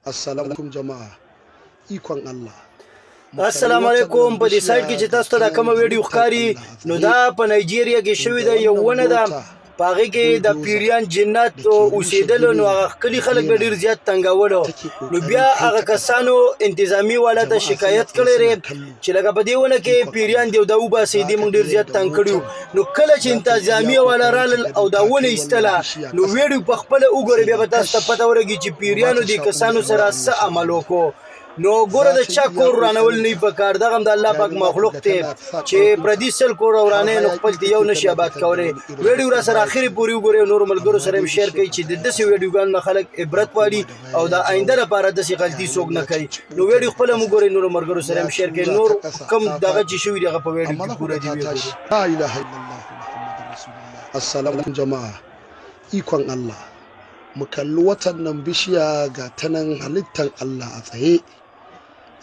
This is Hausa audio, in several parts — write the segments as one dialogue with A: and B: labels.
A: Assalamu alaikum jama'a, ikon Allah.
B: السلام علیکم. په دې سایت کې چې تاسو ته دا کوم ویډیو ښکاري نو دا په نایجیریا کې شوې ده. یو ونه ده په هغې کې د پیریان جنات اوسېدل، نو هغه ښکلي خلک به ډېر زیات تنګولو. نو بیا هغه کسانو انتظامي والا ته شکایت کړی دی چې لکه په دې ونه کې پیریان دي او دا وباسئ، دې موږ ډېر زیات تنګ کړي وو. نو کله چې انتظامي والا رالل او دا ونه ایستله نو ویډیو په خپله وګورئ، بیا به تاسو ته پته ولګي چې پیریانو دې کسانو سره څه عمل وکړو. نو ګوره د چا کور ورانول نه پکار، دغه هم د الله پاک مخلوق دی چې پردي سل کور ورانوي نو خپل ته یو نشي آباد کولی. ویډیو را سره اخرې پورې وګورئ او نورو ملګرو سره هم شیر کوئ چې د داسې ویډیوګانو نه خلک عبرت واخلي او د آینده لپاره داسې غلطي څوک نه کوي. نو ویډیو خپله هم وګورئ، نورو ملګرو سره هم شیر کوئ. نور کوم دغه چې شوي دي هغه په ویډیو کې پوره دي.
A: لا اله الا الله محمد رسول الله. Assalamu alaikum jama'a, ikon Allah. Mu kalli watan nan bishiya ga ta nan halittar Allah a tsaye,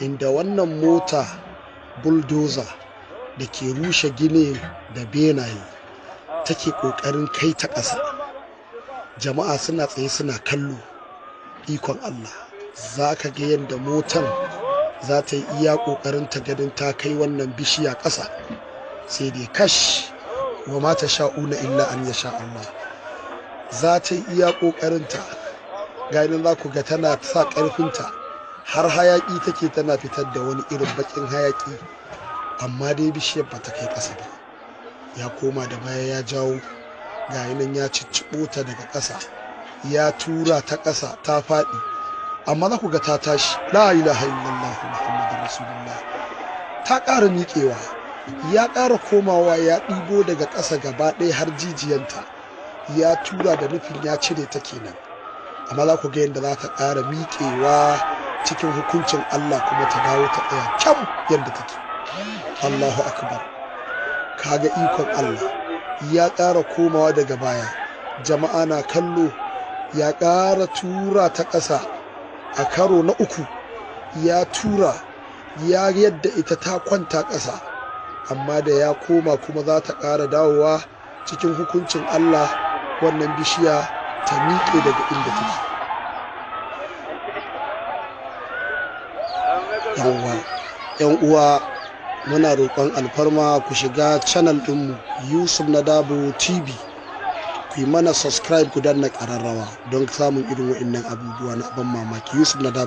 A: inda wannan mota bulldozer da ke rushe gine da benaye take ƙoƙarin kai ta ƙasa. Jama'a suna tsaye suna kallo. Ikon Allah, za ka ga yadda motan za ta yi iya ƙoƙarin ta ganin ta kai wannan bishiya ƙasa, sai dai kash wa ma ta sha'una illa an ya sha Allah. Za ta yi iya ƙoƙarinta, ga nan za ku ga tana sa ƙarfinta har hayaƙi take tana fitar da wani irin baƙin hayaƙi, amma dai bishiyar ba ta kai ƙasa ba. Ya koma da baya ya jawo, ga nan ya cicciɓo ta daga ƙasa ya tura ta ƙasa ta faɗi, amma za ku ga ta tashi. La ilaha illallah muhammadur rasulullah. Ta ƙara miƙewa, ya ƙara komawa ya ɗibo daga ƙasa gaba ɗaya har jijiyanta ya tura da nufin ya cire ta kenan, amma za ku ga yadda za ta ƙara miƙewa cikin hukuncin Allah kuma ta dawo ta tsaya kyam yadda take. Allahu akbar, kaga ikon Allah. Ya ƙara komawa daga baya, jama'a na kallo, ya ƙara tura ta ƙasa a karo na uku, ya tura ya yadda ita ta kwanta ƙasa, amma da ya koma kuma za ta ƙara dawowa cikin hukuncin Allah wannan bishiya ta miƙe daga inda take. yan uwa, muna roƙon alfarma ku shiga channel ɗinmu Yusuf Nadabo TV, ku yi mana subscribe ku danna ƙararrawa don samun irin waɗannan abubuwa na ban mamaki. Yusuf Nadabo.